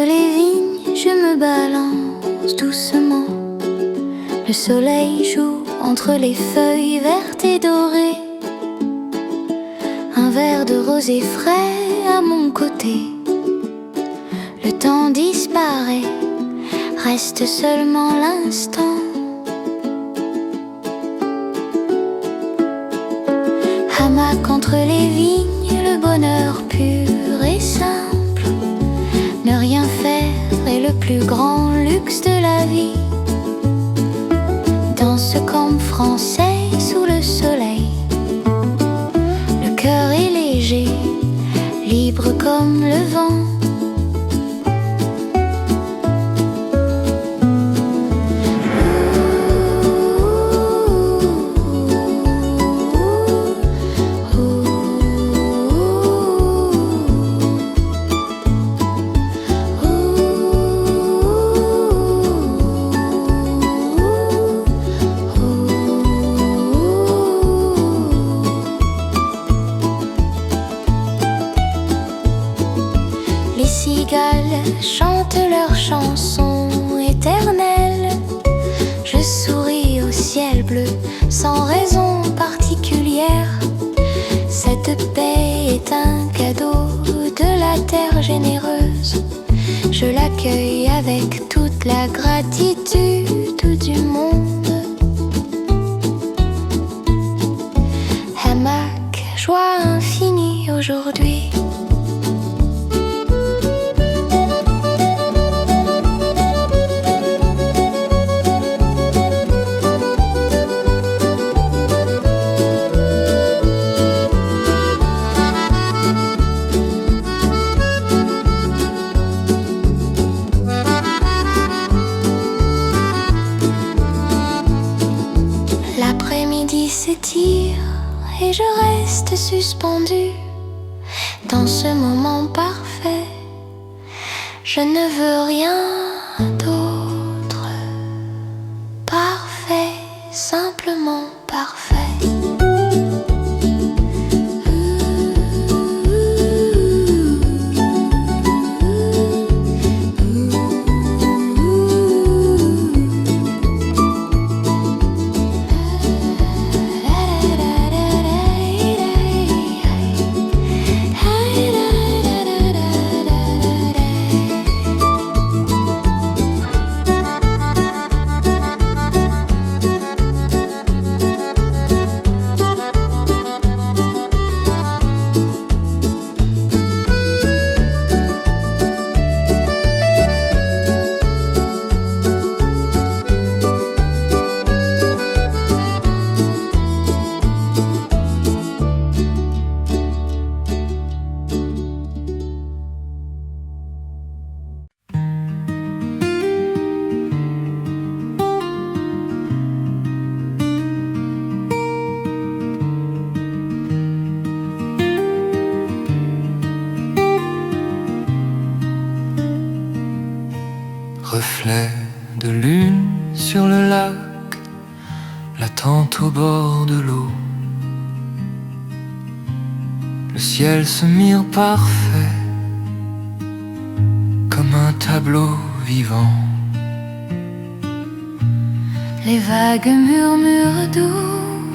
les vignes, je me balance doucement. Le soleil joue entre les feuilles vertes et dorées. Un verre de rosé frais à mon côté. Le temps disparaît, reste seulement l'instant. Hamac entre les vignes, le bonheur pur et simple. Ne rien faire est le plus grand luxe de la vie. Dans ce camp français sous le soleil, le cœur est léger, libre comme le vent. Chantent leurs chansons éternelles. Je souris au ciel bleu sans raison particulière. Cette paix est un cadeau de la terre généreuse. Je l'accueille avec toute la gratitude du monde. Hamac, joie infinie aujourd'hui. L'après-midi s'étire et je reste suspendue dans ce moment parfait. Je ne veux rien d'autre. Parfait, simplement parfait. Reflet de lune sur le lac, la tente au bord de l'eau. Le ciel se mire parfait, comme un tableau vivant. Les vagues murmurent doux,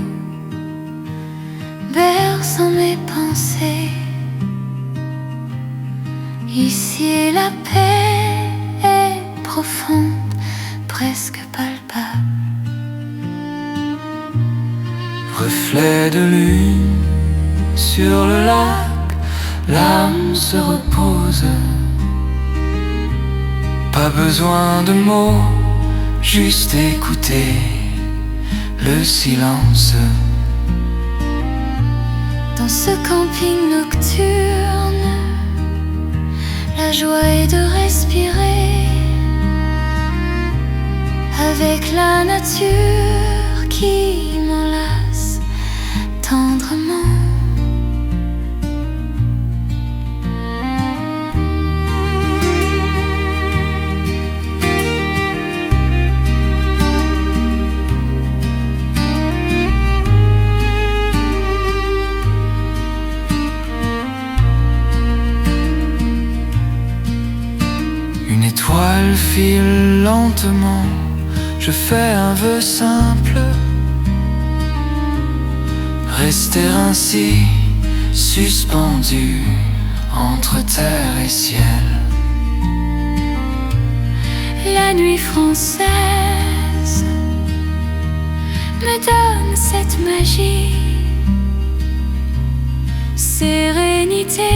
berçant mes pensées. Ici la paix est profonde, presque palpable. Reflet de lune sur le lac, l'âme se repose. Pas besoin de mots, juste écouter le silence. Dans ce camping nocturne, la joie est de respirer avec la nature qui m'enlace tendrement. Une étoile file lentement, je fais un vœu simple, rester ainsi suspendu entre terre et ciel. La nuit française me donne cette magie, sérénité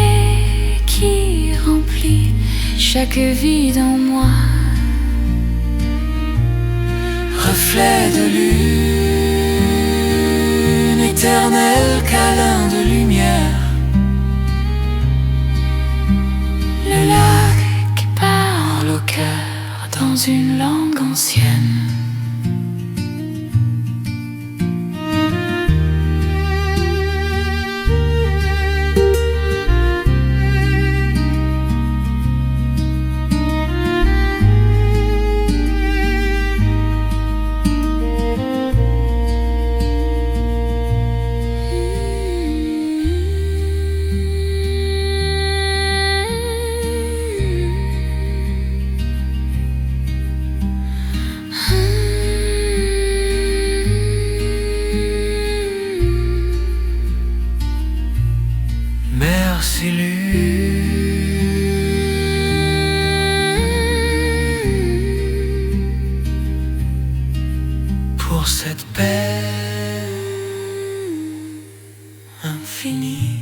qui remplit chaque vide en moi. Reflet de lune, éternel câlin de lumière. Le lac qui parle au cœur dans une langue ancienne. Merci lune pour cette paix infinie.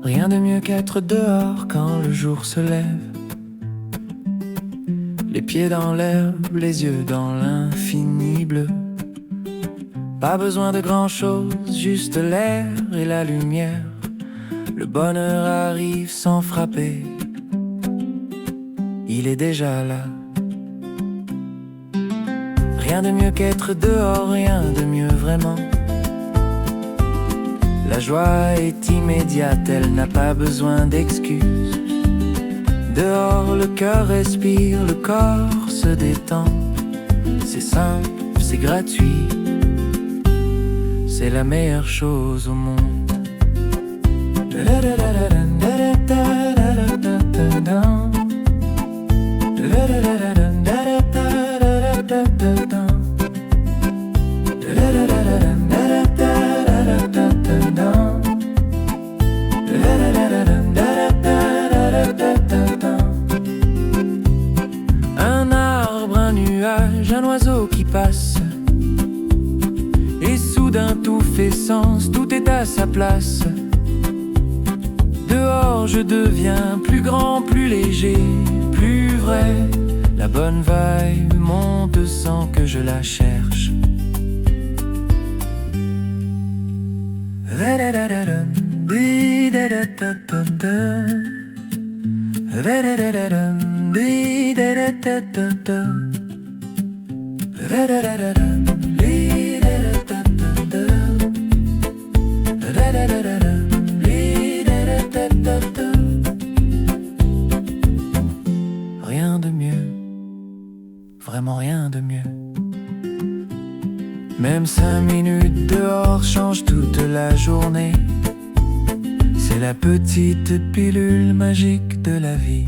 Rien de mieux qu'être dehors quand le jour se lève, les pieds dans l'herbe, les yeux dans l'infini bleu. Pas besoin de grand chose, juste l'air et la lumière. Le bonheur arrive sans frapper, il est déjà là. Rien de mieux qu'être dehors, rien de mieux vraiment. La joie est immédiate, elle n'a pas besoin d'excuses. Dehors, le cœur respire, le corps se détend. C'est simple, c'est gratuit, c'est la meilleure chose au monde. Un arbre, un nuage, un oiseau qui passe, et soudain tout fait sens, tout est à sa place. Dehors je deviens plus grand, plus léger, plus vrai. La bonne vibe monte sans que je la cherche. Rien de mieux, vraiment rien de mieux. Même 5 minutes dehors changent toute la journée. C'est la petite pilule magique de la vie.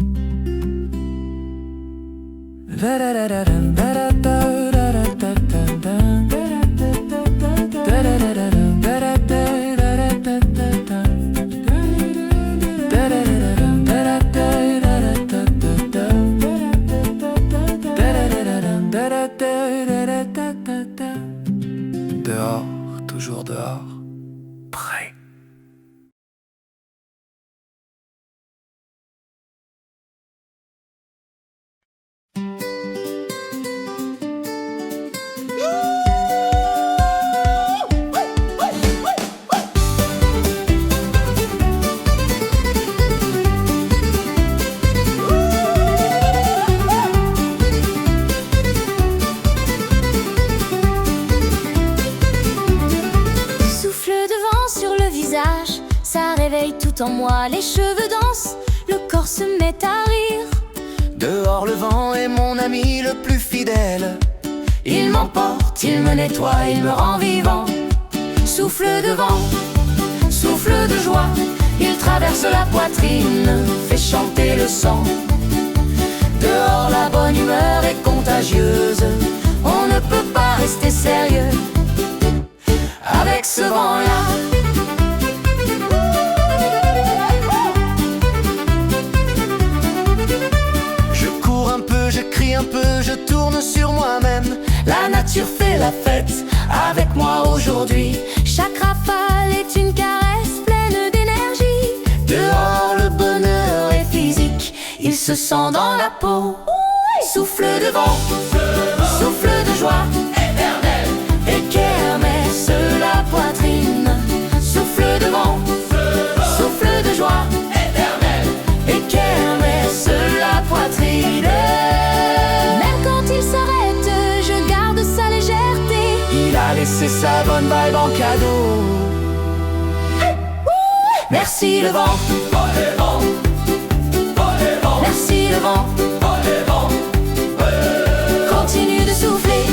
monte en moi, les cheveux dansent, le corps se met à rire. Dehors le vent est mon ami le plus fidèle. Il m'emporte, il me nettoie, il me rend vivant. Souffle de vent, souffle de joie, il traverse la poitrine, fait chanter le sang. Dehors la bonne humeur est contagieuse, on ne peut pas rester sérieux avec ce vent-là. Je cours un peu, je crie un peu, je tourne sur moi-même. La nature fait la fête avec moi aujourd'hui. Chaque rafale est une caresse pleine d'énergie. Dehors le bonheur est physique, Il se sent dans la peau. Souffle de vent, souffle de joie éternel. et kermesse la poitrine. Souffle de vent, souffle de joie Éternel. et kermesse la poitrine. Même quand il s'arrête, je garde sa légèreté. Il a laissé sa bonne vibe en cadeau. Merci le vent, merci le vent. Continue de souffler.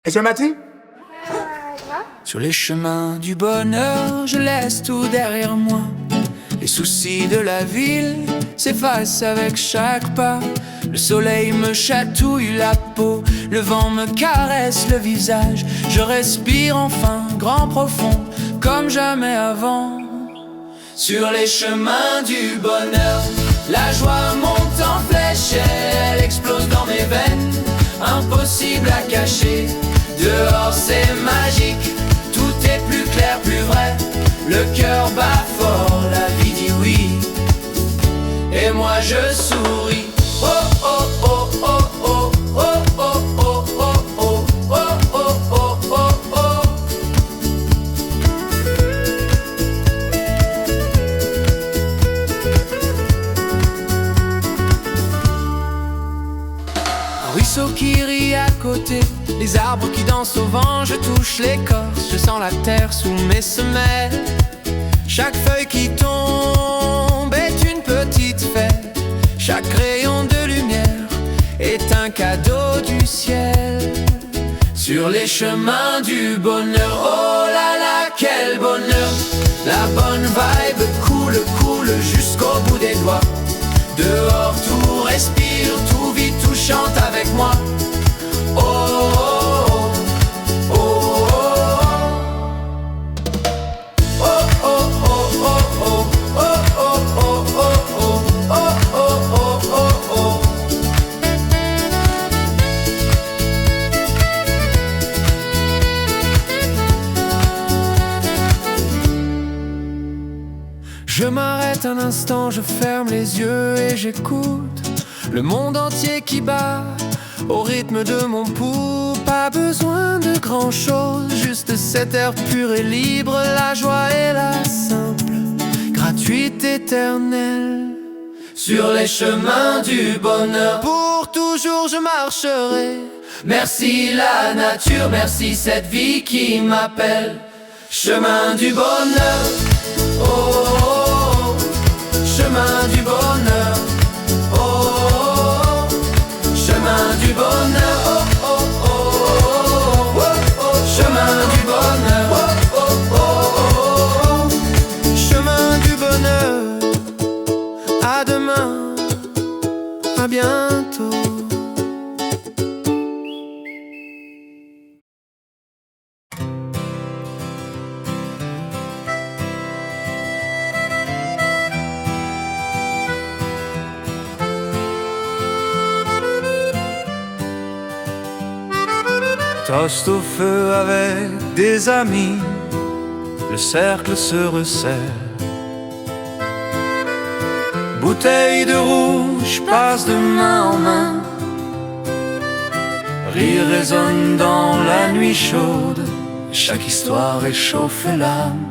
Est-ce que Mathieu? Sur les chemins du bonheur, je laisse tout derrière moi. Les soucis de la ville s'effacent avec chaque pas. Le soleil me chatouille la peau, le vent me caresse le visage. Je respire enfin, grand profond, comme jamais avant. Sur les chemins du bonheur, la joie monte en flèche, elle explose dans mes veines, impossible à cacher. Dehors c'est magique, tout est plus clair, plus vrai. Le cœur bat fort, la vie dit oui, et moi je souris. Oh oh oh oh oh oh oh oh oh oh oh oh oh oh oh. Un ruisseau qui rit à côté, les arbres qui dansent au vent, je touche l'écorce, je sens la terre sous mes semelles. Chaque feuille qui tombe est une petite fête, chaque rayon de lumière est un cadeau du ciel. Sur les chemins du bonheur, oh là là, quel bonheur! La bonne vibe coule, coule jusqu'au bout des doigts. Dehors tout respire, tout vit, tout chante avec moi. Oh, oh, oh, oh, oh, oh, oh, oh, oh, oh, oh, oh, oh. Je m'arrête un instant, je ferme les yeux et j'écoute le monde entier qui bat au rythme de mon pouls. Pas besoin de grand chose, juste cet air pur et libre. La joie est la simple, gratuite, éternelle. Sur les chemins du bonheur, pour toujours je marcherai. Merci la nature, merci cette vie qui m'appelle. Chemin du bonheur, oh, oh, oh. Chemin du bonheur, oh, oh, oh. Chemin du bonheur, oh, oh, oh, oh, oh. Chemin du bonheur, oh, oh, oh, oh. Chemin du bonheur, à demain, à bientôt. Toast au feu avec des amis, le cercle se resserre. Bouteille de rouge passe de main en main. Rire résonne dans la nuit chaude, Chaque histoire réchauffe l'âme.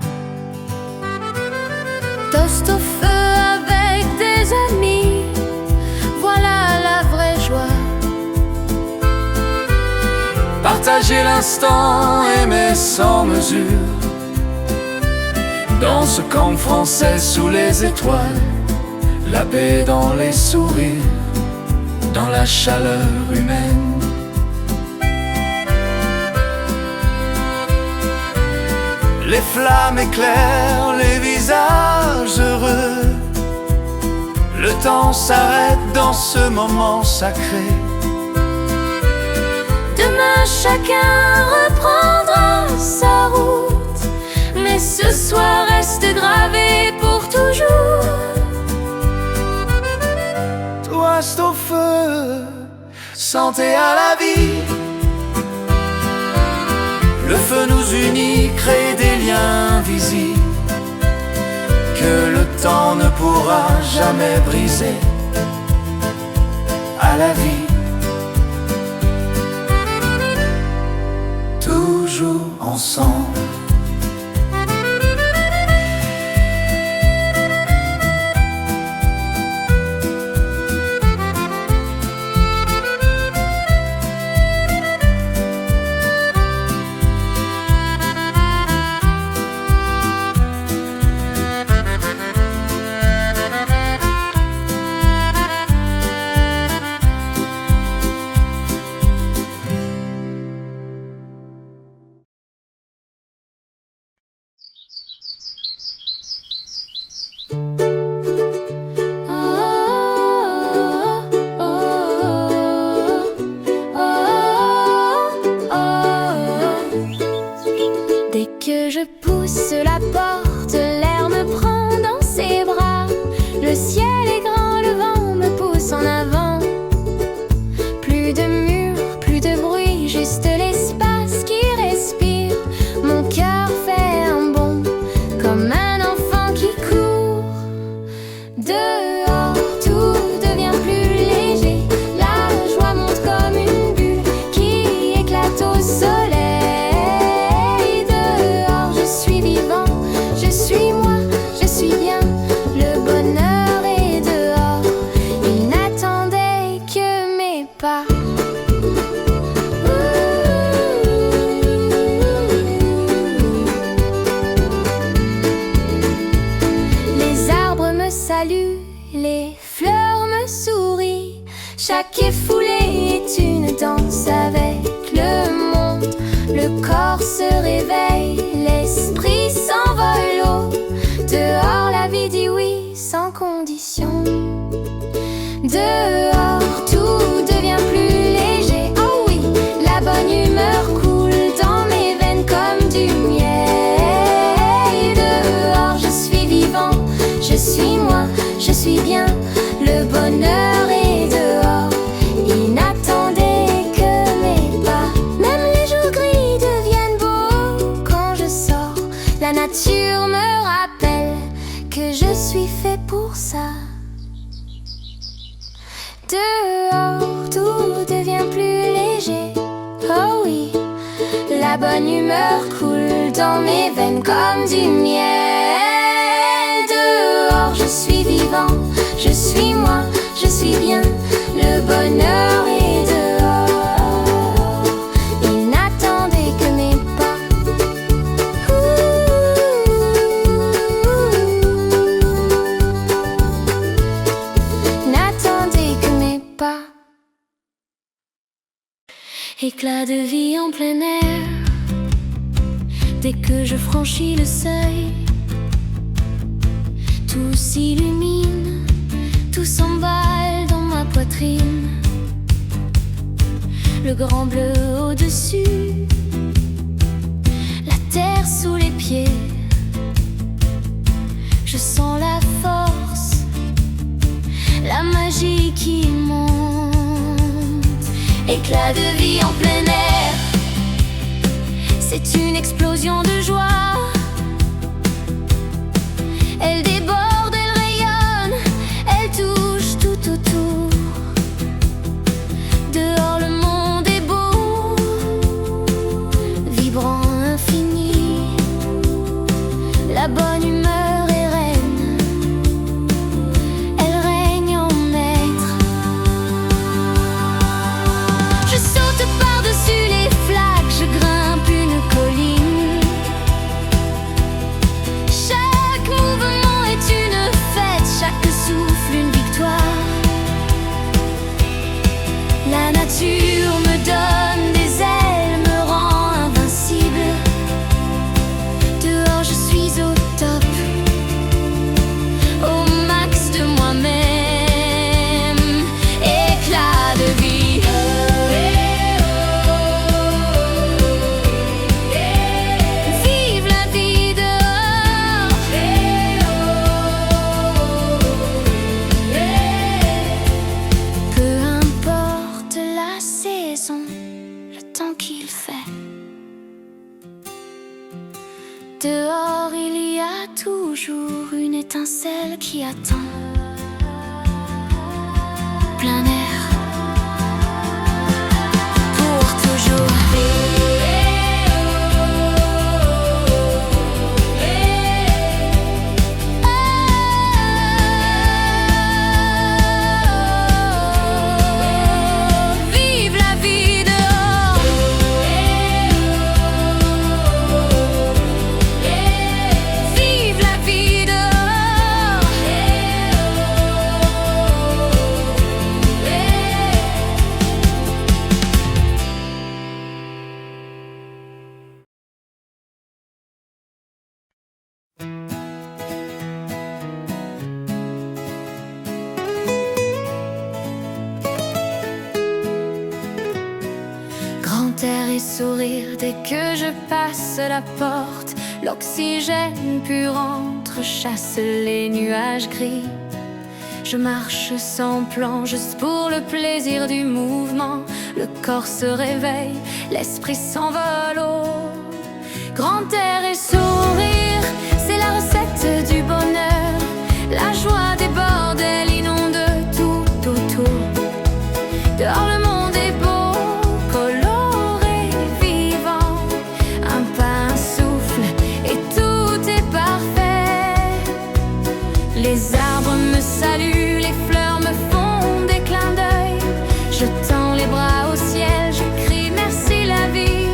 Toast au feu avec des amis, voilà la vraie joie. Partager l'instant, aimer sans mesure. Dans ce camp français sous les étoiles, la paix dans les sourires, dans la chaleur humaine. Les flammes éclairent les visages heureux. Le temps s'arrête dans ce moment sacré. Demain chacun reprendra sa route, mais ce soir reste gravé pour toujours. Toast au feu, santé à la vie. Le feu nous unit, crée des liens visibles que le temps ne pourra jamais briser. À la vie, toujours ensemble. Dès que je pousse la porte, l'air me prend dans ses bras. Le ciel est grand, le vent me pousse en avant. Plus de murs, plus de bruit, juste l'espace qui respire. Mon cœur fait un bond, comme un enfant qui court. Dehors, tout devient plus léger. La joie monte comme une bulle qui éclate au soleil. Les fleurs me sourient, chaque effoulée est une danse avec le monde. Le corps se réveille, l'esprit s'envole haut. Dehors la vie dit oui sans condition. Dehors tout devient plus léger, oh oui, la bonne humeur coule dans mes veines comme du miel. Dehors je suis vivant, je suis moi, je suis bien, le bonheur est dehors. Il n'attendait que mes pas. Même les jours gris deviennent beaux quand je sors. La nature me rappelle que je suis fait pour ça. Dehors tout devient plus léger, oh oui, la bonne humeur coule dans mes veines comme du miel. Dehors je suis vivant, je suis moi, je suis bien, le bonheur est dehors. Il n'attendait que mes pas. N'attendait que mes pas. Éclat de vie en plein air. Dès que je franchis le seuil, tout s'illumine, tout s'emballe dans ma poitrine. Le grand bleu au-dessus, la terre sous les pieds. Je sens la force, la magie qui monte. Éclat de vie en plein air, c'est une explosion de joie. Elle déborde, elle rayonne, elle touche tout autour. Dehors le monde est beau, vibrant, infini. bonne humeur est reine, elle règne en maître. Je saute par-dessus les flaques, je grimpe une colline. Chaque mouvement est une fête, chaque souffle une victoire. La nature me donne des ailes, me rend invincible. Dehors je suis au top, au max de moi-même. Éclat de vie. Vive la vie dehors. Peu importe la saison, le temps qu'il fait. Dehors il y a toujours une étincelle qui attend. Plein air pour toujours. Vive la vie dehors. Vive la vie dehors. Grand air et sourire dès que je passe la porte. L'oxygène pur chasse les nuages gris. Je marche sans plan, juste pour le plaisir du mouvement. Le corps se réveille, l'esprit s'envole. Oh. Grand air et sourire, c'est la recette du bonheur. La joie déborde, elle inonde tout autour. Dehors le monde est beau, coloré, vivant. Un pas, un souffle et tout est parfait. Les arbres me saluent, les fleurs me font des clins d'œil. Je tends les bras au ciel, je crie merci la vie.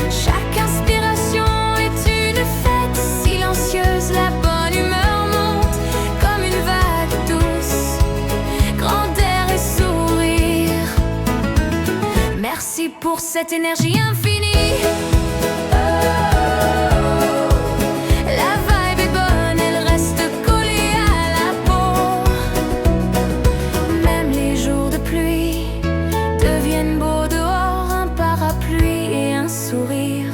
Chaque inspiration est une fête silencieuse. La bonne humeur monte comme une vague douce. Grand air et sourire, merci pour cette énergie infinie. La vibe est bonne, elle reste collée à la peau. Même les jours de pluie deviennent beaux dehors. Un parapluie et un sourire,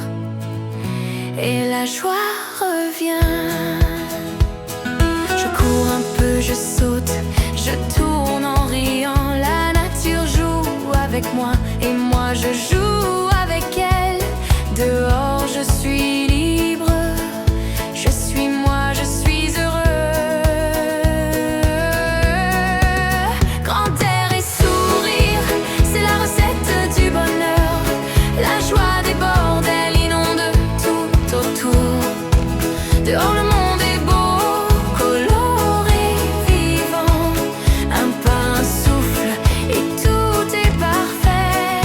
et la joie revient. Je cours un peu, je saute, je tourne en riant. La nature joue avec moi et moi je joue avec elle. Dehors je suis libre, je suis moi, je suis heureux. Grand air et sourire, c'est la recette du bonheur. La joie déborde, elle inonde tout autour. Dehors le monde est beau, coloré, vivant. Un pas, un souffle et tout est parfait.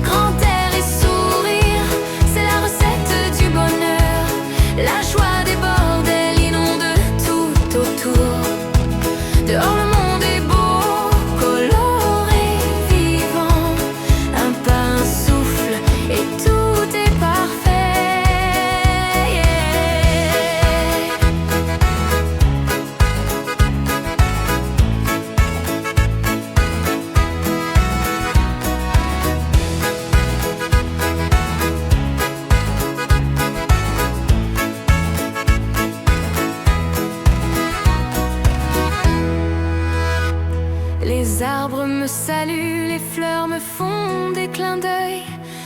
Grand air et sourire, c'est la recette du bonheur. La joie déborde, elle inonde tout autour. Dehors le monde est beau, coloré, vivant. Un pas, un souffle et tout est parfait. Les arbres me saluent, les fleurs me font des clins d'œil.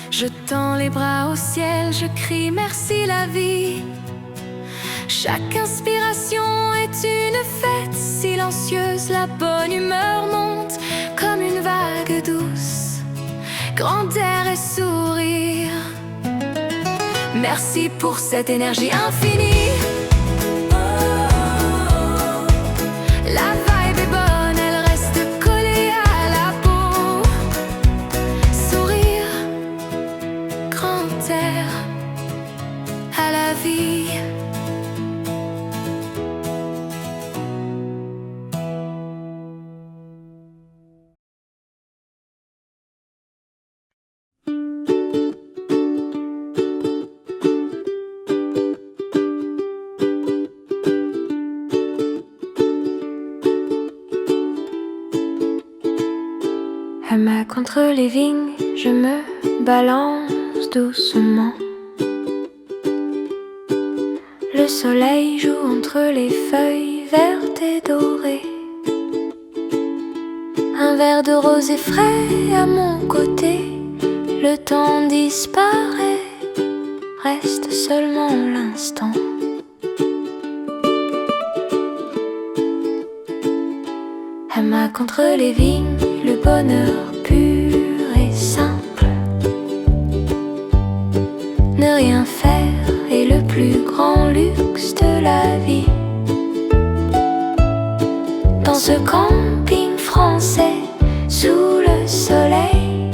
Je tends les bras au ciel, je crie merci la vie. Chaque inspiration est une fête silencieuse. La bonne humeur monte comme une vague douce. Grand air et sourire, merci pour cette énergie infinie. vie. À ma contre les vignes, je me balance doucement. Le soleil joue entre les feuilles vertes et dorées. Un verre de rosé frais à mon côté. Le temps disparaît, reste seulement l'instant. À ma contre les vignes, le bonheur pur et simple. Ne rien faire est le plus grand luxe de la vie. Dans ce camping français, sous le soleil,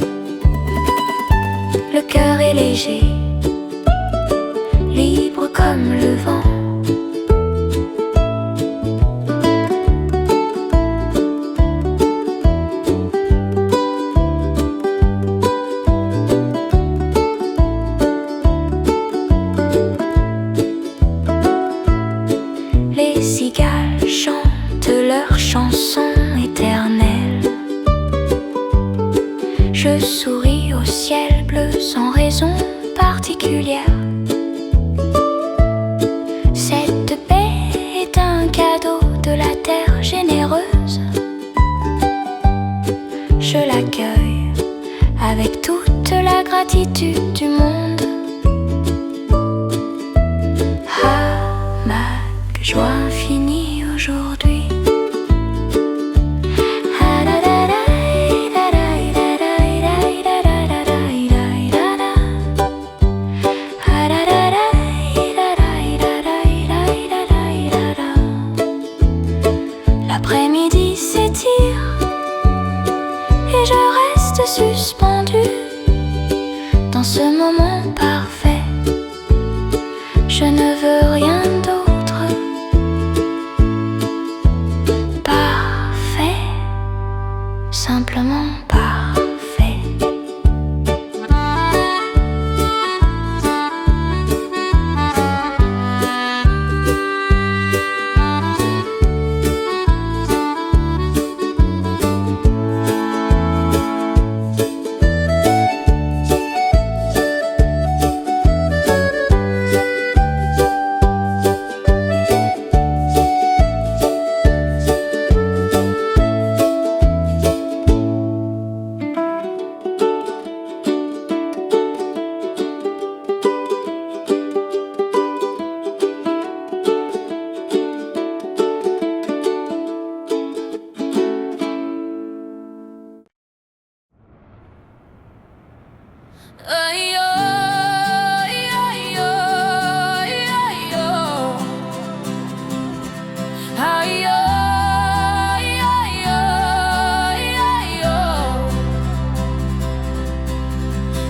le cœur est léger, libre comme le vent. Les cigales chantent leurs chansons éternelles. Je souris au ciel bleu sans raison particulière. Cette paix est un cadeau de la terre généreuse. Je l'accueille avec toute la gratitude du monde. Joie infinie aujourd'hui. L'après-midi s'étire et je reste suspendue dans ce moment parfait. Je ne veux rien d'autre. Simplement parfait.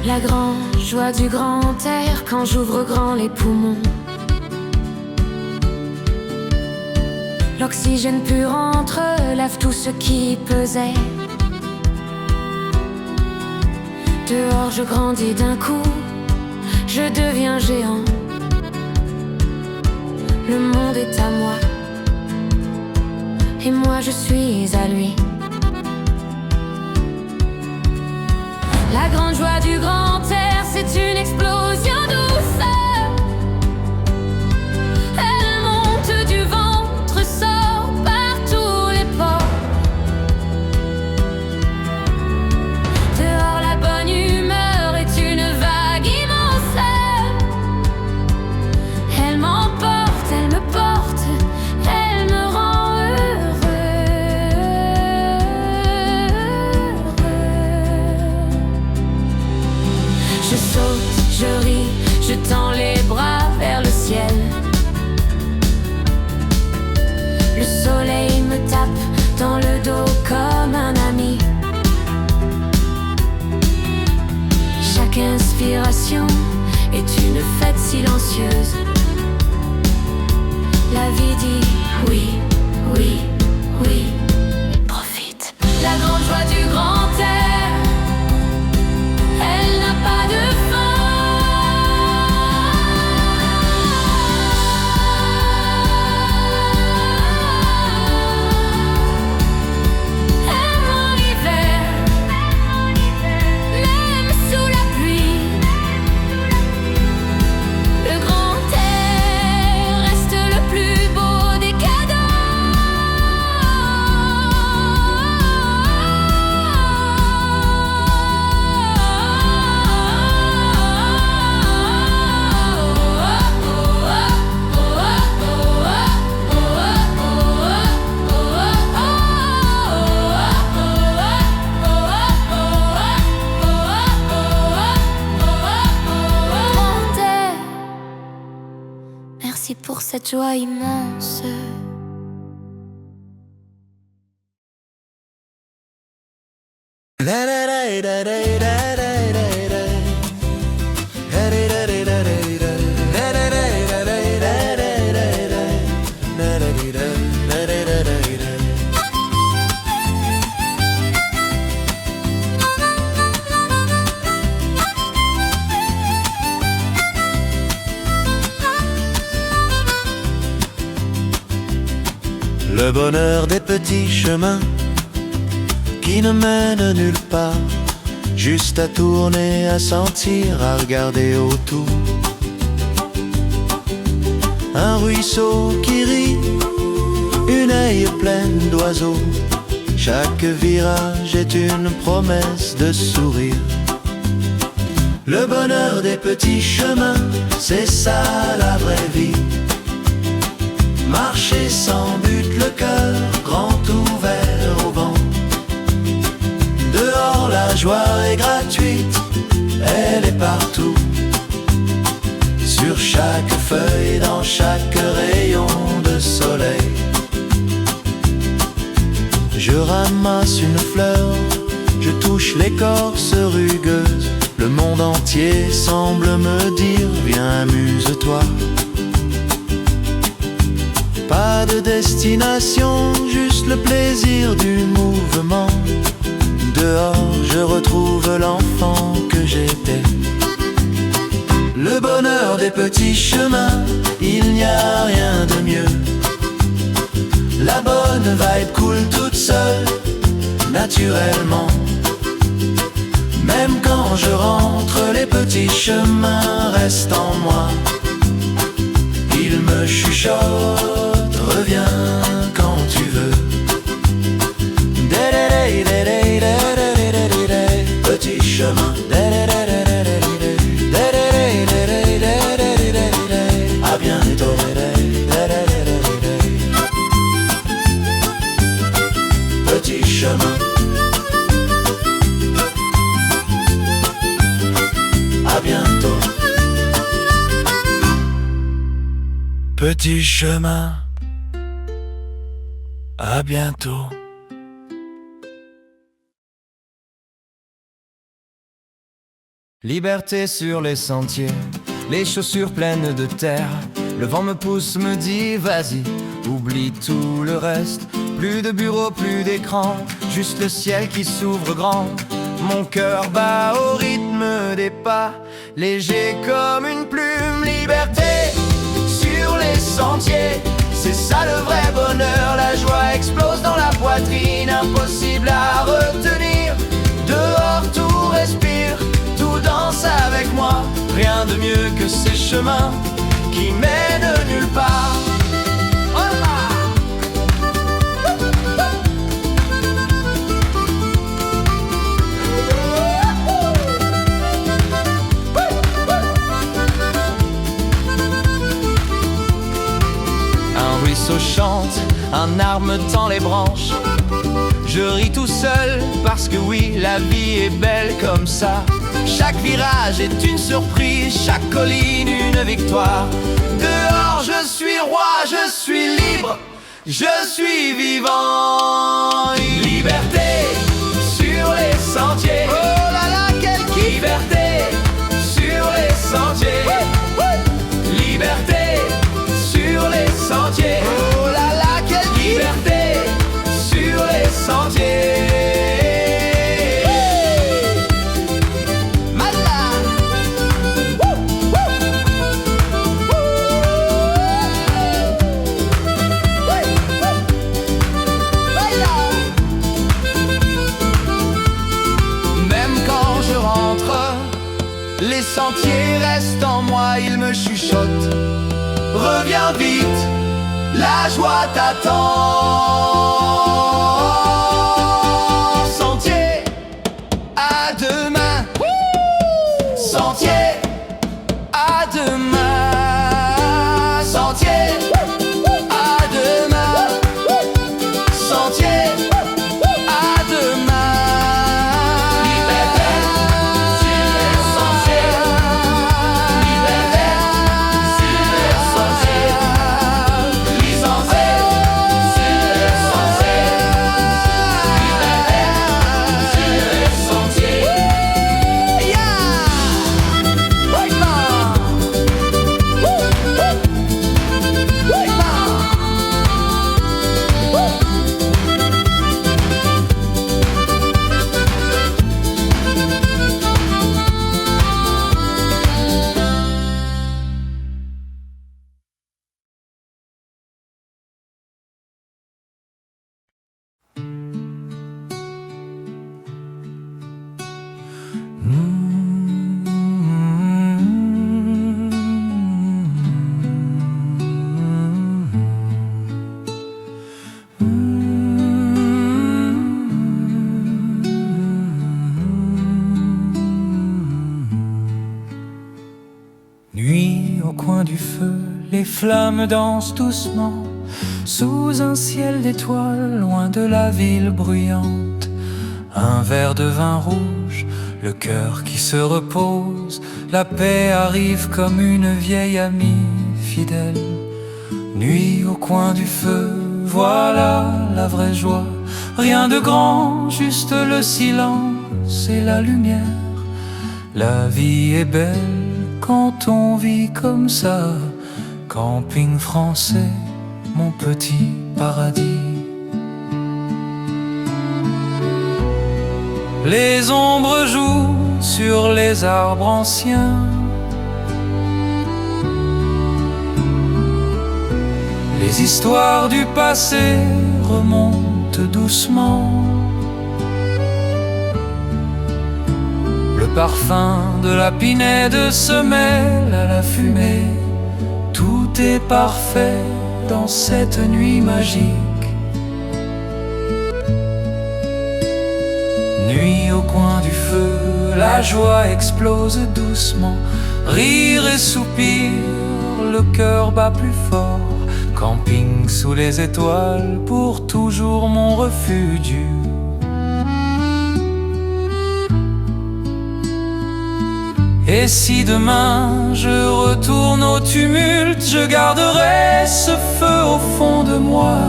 La grande joie du grand air quand j'ouvre grand les poumons. L'oxygène pur entrelave tout ce qui pesait. Dehors je grandis d'un coup, je deviens géant. Le monde est à moi, et moi je suis à lui. La grande joie du grand air, c'est une explosion douceur. Elle monte du ventre, sort par tous les pores. Dehors la bonne humeur est une vague immense. Elle m'emporte, elle me porte, elle me rend heureux. Je saute, je ris, je tends les bras vers le ciel. Le soleil me tape dans le dos comme un ami. Chaque inspiration est une fête silencieuse. la vie dit oui, oui, oui. Profite. La grande joie du grand air, elle n'a pas de fin. Aime en hiver, même sous la pluie. Le grand air reste le plus beau des cadeaux. Grand air, merci pour cette joie immense. Le bonheur des petits chemins qui ne mènent nulle part, juste à tourner, à sentir, à regarder autour. Un ruisseau qui rit, une haie pleine d'oiseaux. Chaque virage est une promesse de sourire. Le bonheur des petits chemins, c'est ça la vraie vie. Marcher sans but, le cœur grand ouvert au vent. Dehors la joie est gratuite, elle est partout. Sur chaque feuille, dans chaque rayon de soleil. Je ramasse une fleur, je touche l'écorce rugueuse. Le monde entier semble me dire, viens amuse-toi. Pas de destination, juste le plaisir du mouvement. Dehors, je retrouve l'enfant que j'étais. Le bonheur des petits chemins, il n'y a rien de mieux. La bonne vibe coule toute seule, naturellement. Même quand je rentre, les petits chemins restent en moi. Ils me chuchotent, reviens quand tu veux. Petit chemin, à bientôt. Petit chemin, à bientôt. Petit chemin, à bientôt. Liberté sur les sentiers, les chaussures pleines de terre. Le vent me pousse, me dit vas-y, oublie tout le reste. Plus de bureaux, plus d'écran, juste le ciel qui s'ouvre grand. Mon cœur bat au rythme des pas, léger comme une plume. Liberté sur les sentiers, c'est ça le vrai bonheur. La joie explose dans la poitrine, impossible à retenir. Dehors tout respire, tout danse avec moi. Rien de mieux que ces chemins qui mènent nulle part. Un ruisseau chante, un arbre me tend les branches. Je ris tout seul parce que oui, la vie est belle comme ça. Chaque virage est une surprise, chaque colline une victoire. Dehors je suis roi, je suis libre, je suis vivant. Liberté sur les sentiers, oh là là, quelle kiff. Liberté sur les sentiers, liberté sur les sentiers. me chuchote: reviens vite, la joie t'attend. Sentier, à demain. Sentier, à demain. Sentier, à demain. Sentier, à demain. Liberté, sur les sentiers. Liberté, sur les sentiers. Licencé, sur les sentiers. Liberté, sur les sentiers. Nuit au coin du feu, les flammes dansent doucement sous un ciel d'étoiles, loin de la ville bruyante. Un verre de vin rouge, le cœur qui se repose. La paix arrive comme une vieille amie fidèle. Nuit au coin du feu, voilà la vraie joie. Rien de grand, juste le silence et la lumière. La vie est belle quand on vit comme ça. Camping français, mon petit paradis. Les ombres jouent sur les arbres anciens. Les histoires du passé remontent doucement. Le parfum de la pinède se mêle à la fumée. Tout est parfait dans cette nuit magique. Nuit au coin du feu, la joie explose doucement. Rire et soupir, le cœur bat plus fort. Camping sous les étoiles, pour toujours mon refuge. Et si demain je retourne au tumulte, je garderai ce feu au fond de moi.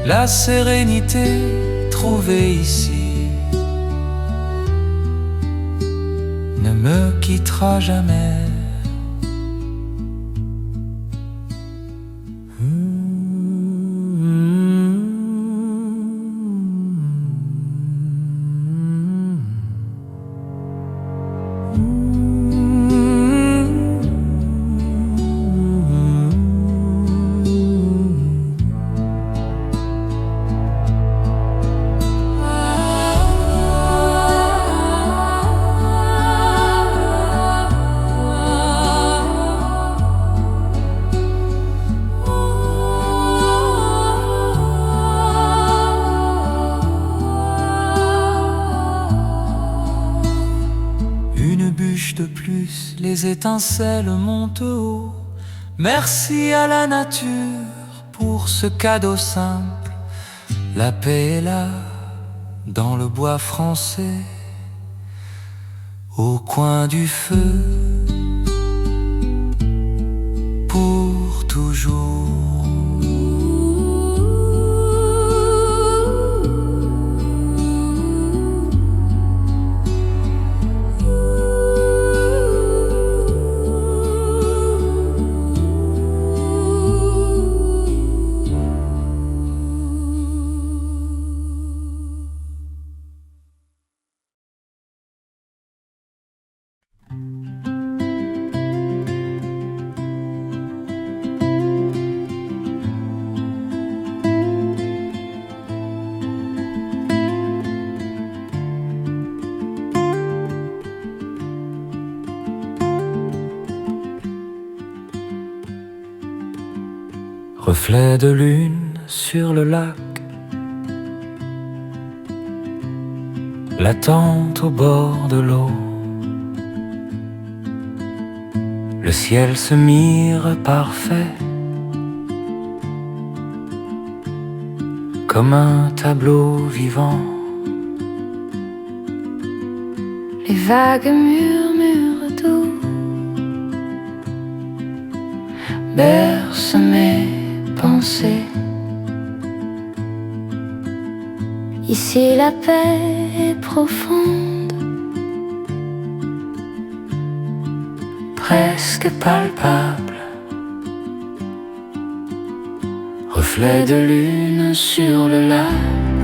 La sérénité trouvée ici ne me quittera jamais. De plus, les étincelles montent haut. Merci à la nature pour ce cadeau simple. La paix est là, dans le bois français, au coin du feu, pour toujours. reflet de lune sur le lac, la tente au bord de l'eau. Le ciel se mire parfait, comme un tableau vivant. Les vagues murmurent doux, bercent mes pensées. Ici la paix est profonde, presque palpable. Reflet de lune sur le lac,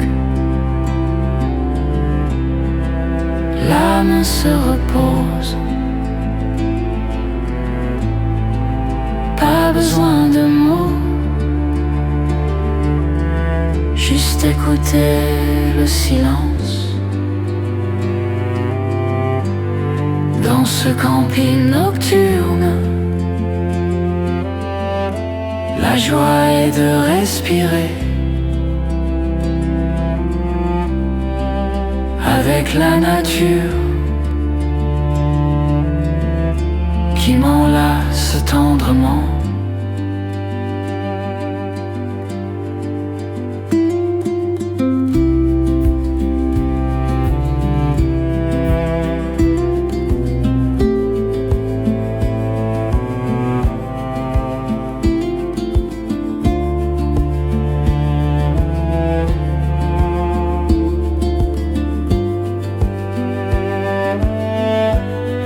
l'âme se repose. Pas besoin de mots, juste écouter le silence. Dans ce camping nocturne, la joie est de respirer avec la nature qui m'enlace tendrement.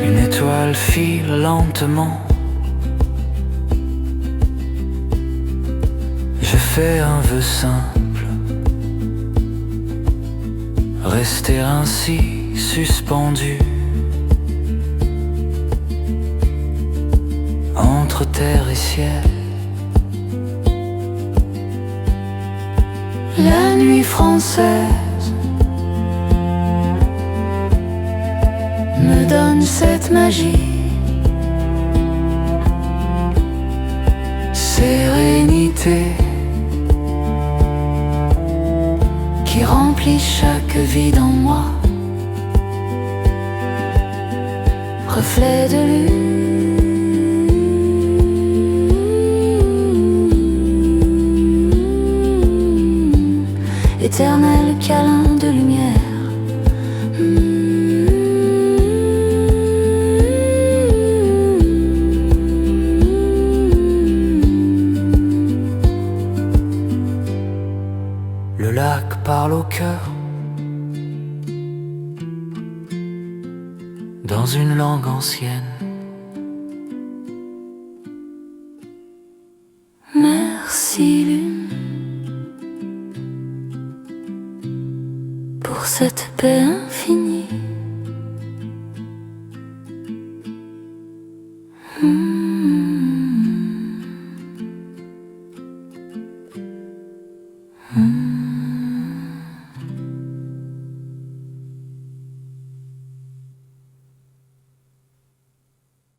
Une étoile file lentement. Je fais un vœu simple, rester ainsi suspendu entre terre et ciel. La nuit française me donne cette magie, Sérénité qui remplit chaque vide en moi. Reflet de lune, éternel câlin de lumière. Le lac parle au cœur dans une langue ancienne. Merci lune pour cette paix infinie.